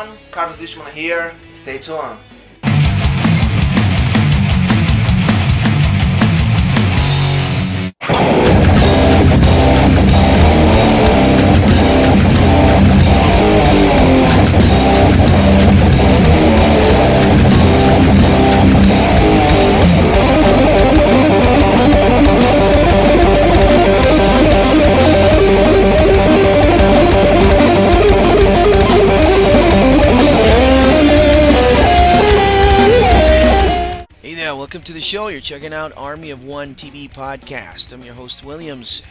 everyone, Carlos Lishman here, stay tuned. Welcome to the show. You're checking out ArmyOfOneTV Podcast. I'm your host, Williams.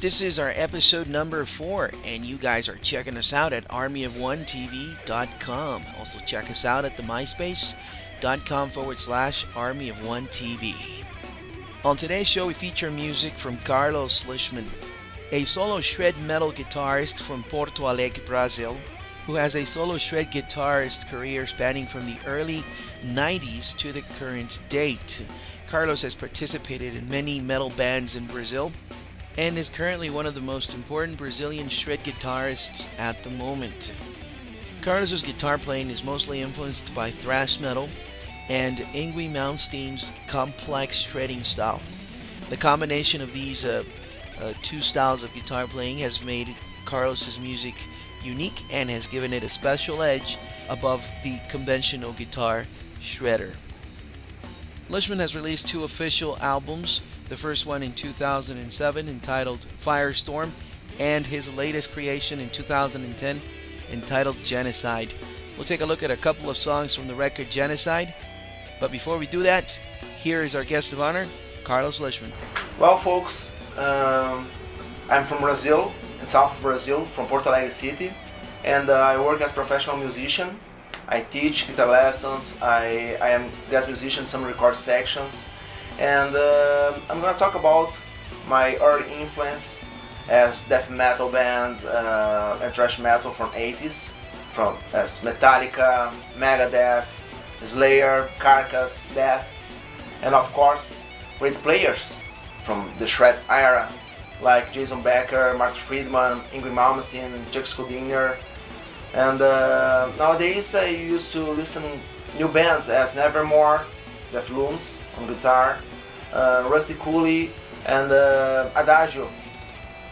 This is our episode number 4, and you guys are checking us out at ArmyOfOneTV.com. Also check us out at the MySpace.com/ArmyOfOneTV. On today's show, we feature music from Carlos Lishman, a solo shred metal guitarist from Porto Alegre, Brazil, who has a solo shred guitarist career spanning from the early 90s to the current date. Carlos has participated in many metal bands in Brazil and is currently one of the most important Brazilian shred guitarists at the moment. Carlos's guitar playing is mostly influenced by thrash metal and Yngwie Malmsteen's complex shredding style. The combination of these two styles of guitar playing has made Carlos's music unique and has given it a special edge above the conventional guitar shredder. Lichman has released 2 official albums, the first one in 2007 entitled FIRESTORM, and his latest creation in 2010 entitled Genocide. We'll take a look at a couple of songs from the record Genocide, but before we do that, here is our guest of honor, Carlos Lishman. Well folks, I'm from Brazil, in south of Brazil, from Porto Alegre City, and I work as a professional musician. I teach guitar lessons, I am guest musician in some record sections, and I'm gonna talk about my early influence as death metal bands and thrash metal from 80s, as Metallica, Megadeth, Slayer, Carcass, Death, and of course great players from the shred era like Jason Becker, Marty Friedman, Yngwie Malmsteen, Chuck Schuldiner. And nowadays I used to listen new bands as Nevermore, Jeff Looms on guitar, Rusty Cooley, and Adagio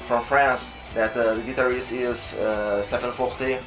from France, that the guitarist is Stéphane Forte.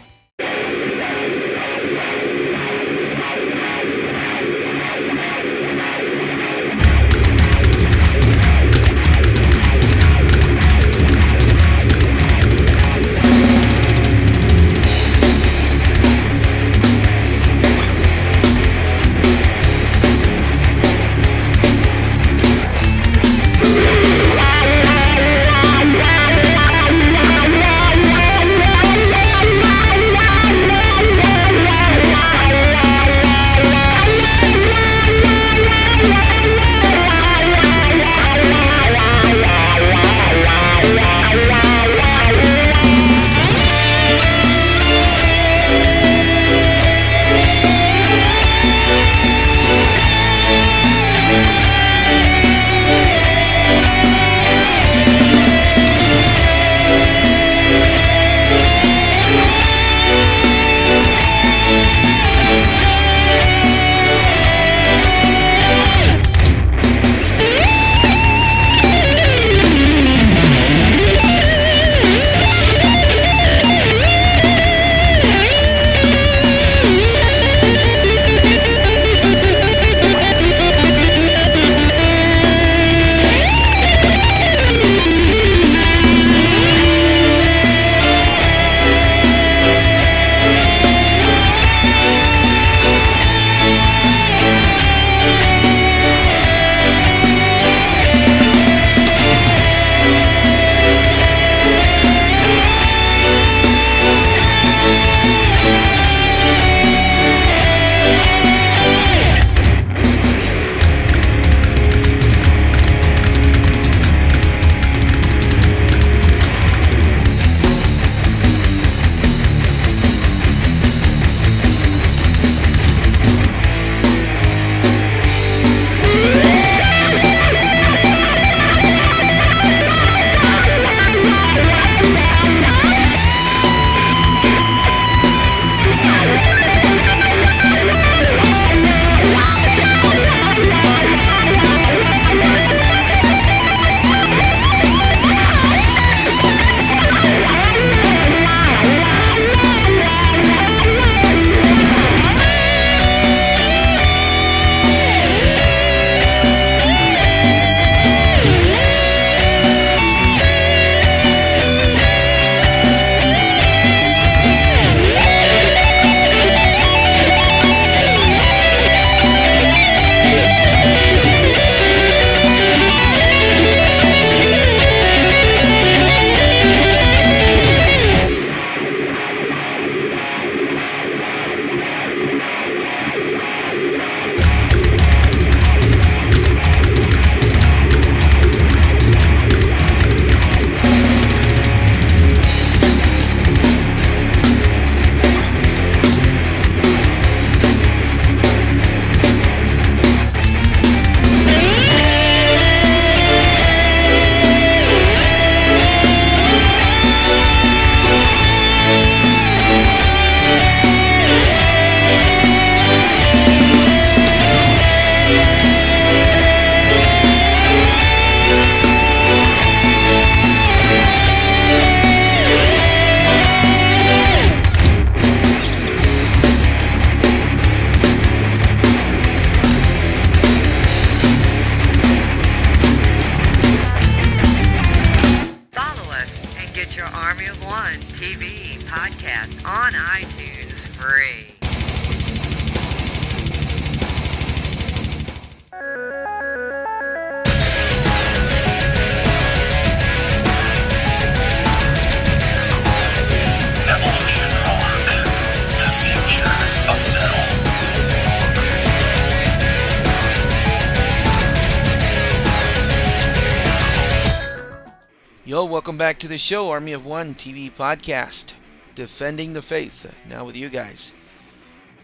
Welcome back to the show, Army of One TV podcast, Defending the Faith. Now with you guys.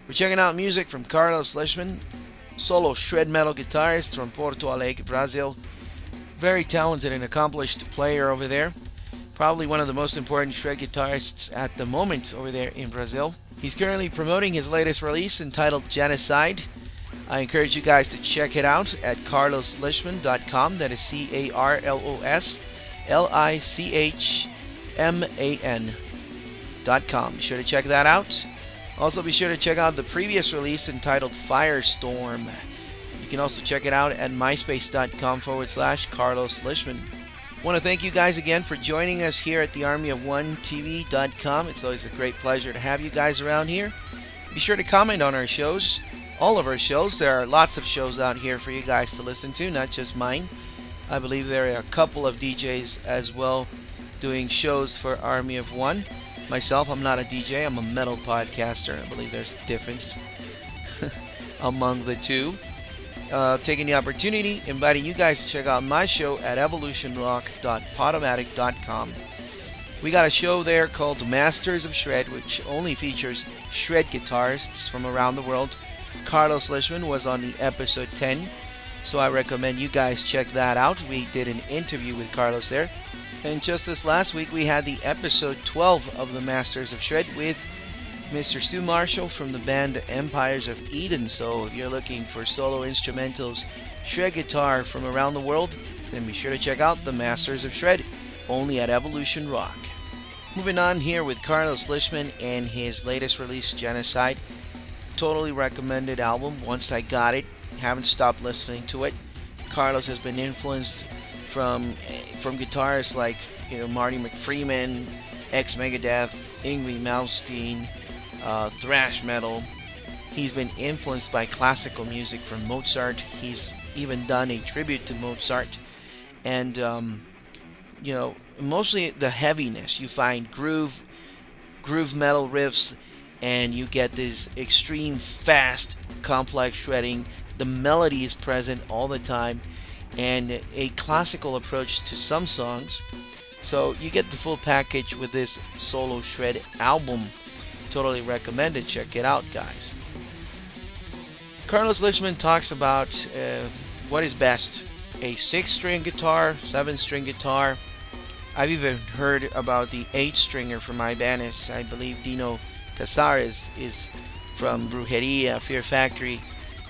We're checking out music from Carlos Lishman, solo shred metal guitarist from Porto Alegre, Brazil. Very talented and accomplished player over there. Probably one of the most important shred guitarists at the moment over there in Brazil. He's currently promoting his latest release entitled Genocide. I encourage you guys to check it out at carloslishman.com. That is CarlosLishman.com. Be sure to check that out. Also be sure to check out the previous release entitled FIRESTORM. You can also check it out at myspace.com/Carlos Lishman. I want to thank you guys again for joining us here at the ArmyOfOneTV.com. It's always a great pleasure to have you guys around here. Be sure to comment on our shows, all of our shows. There are lots of shows out here for you guys to listen to, not just mine. I believe there are a couple of DJs as well doing shows for Army of One. Myself, I'm not a DJ, I'm a metal podcaster. I believe there's a difference among the two. Taking the opportunity, inviting you guys to check out my show at evolutionrock.podomatic.com. We got a show there called Masters of Shred, which only features shred guitarists from around the world. Carlos Lishman was on the episode 10, so I recommend you guys check that out. We did an interview with Carlos there. And just this last week, we had the episode 12 of the Masters of Shred with Mr. Stu Marshall from the band Empires of Eden. So if you're looking for solo instrumentals, shred guitar from around the world, then be sure to check out the Masters of Shred, only at Evolution Rock. Moving on here with Carlos Lishman and his latest release, Genocide. Totally recommended album. Once I got it, haven't stopped listening to it. Carlos has been influenced from guitarists like Marty Friedman, ex-Megadeth, Yngwie, Malmsteen, Thrash Metal. He's been influenced by classical music from Mozart. He's even done a tribute to Mozart. And, mostly the heaviness. You find groove metal riffs, and you get this extreme, fast, complex shredding. The melody is present all the time, and a classical approach to some songs. So you get the full package with this solo shred album. Totally recommend it. Check it out, guys. Carlos Lishman talks about what is best: a 6-string guitar, 7-string guitar. I've even heard about the 8-stringer from Ibanez. I believe Dino Casares is from Brujeria Fear Factory,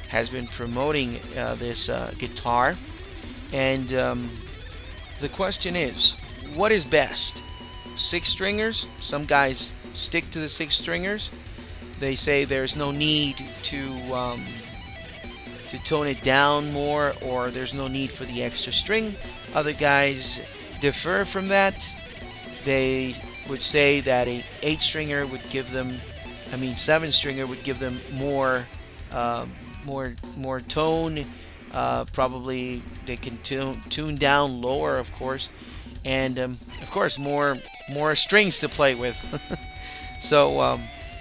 has been promoting this guitar. And the question is, what is best? 6-stringers? Some guys stick to the 6-stringers. They say there's no need to tone it down more, or there's no need for the extra string. Other guys differ from that. They would say that a 8-stringer would give them, 7-stringer would give them more tone. Probably they can tune down lower, of course, and of course more strings to play with. So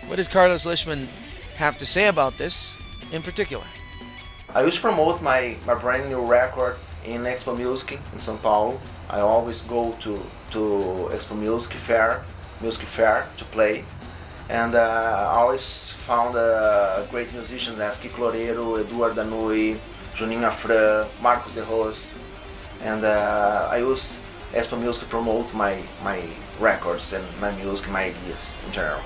what does Carlos Lishman have to say about this in particular? I used to promote my brand new record in Expo Music in São Paulo. I always go to Expo Music Fair to play, and I always found great musicians as Kiko Loureiro, Eduardo Danui, Juninho Afran, Marcos de Ros, and I use Expo Music to promote my records and my music, my ideas in general.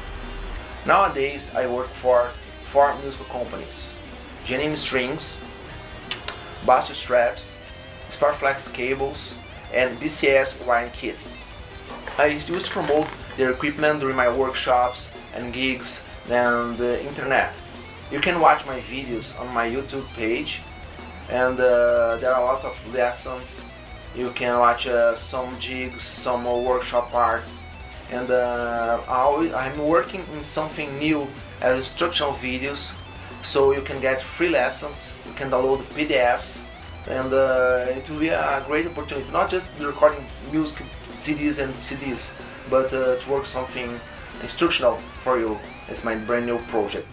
Nowadays I work for 4 musical companies: Genuine Strings, Basso Straps, Sparflex Cables, and BCS Wiring Kits. I used to promote their equipment during my workshops and gigs on the internet. You can watch my videos on my YouTube page, and there are lots of lessons. You can watch some jigs, some workshop parts, and I'm working in something new as instructional videos, so you can get free lessons, you can download PDFs, and it will be a great opportunity, not just recording music CDs and CDs, but to work something instructional for you. It's my brand new project.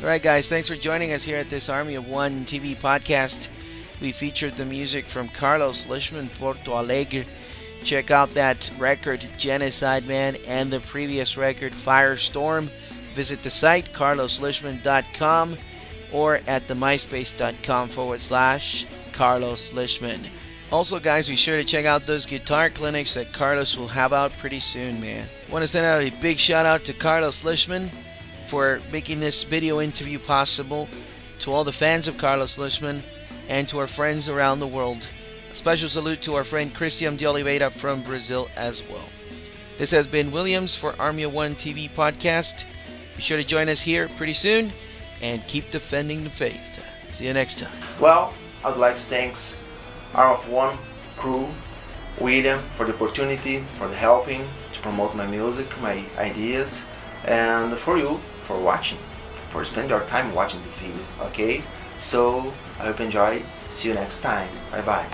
Alright guys, thanks for joining us here at this Army of One TV podcast. We featured the music from Carlos Lishman, Porto Alegre. Check out that record, Genocide Man, and the previous record, FIRESTORM. Visit the site, carloslishman.com, or at the myspace.com/Carlos Lishman. Also guys, be sure to check out those guitar clinics that Carlos will have out pretty soon, man. I want to send out a big shout out to Carlos Lishman for making this video interview possible, to all the fans of Carlos Lishman, and to our friends around the world. A special salute to our friend Christian de Oliveira from Brazil as well. This has been Williams for Army of One TV podcast. Be sure to join us here pretty soon, and keep defending the faith. See you next time. Well, I'd like to thank Arm of One crew, William, for the opportunity, for the helping to promote my music, my ideas, and for you for watching, for spending your time watching this video. Okay, so I hope you enjoy. See you next time. Bye bye.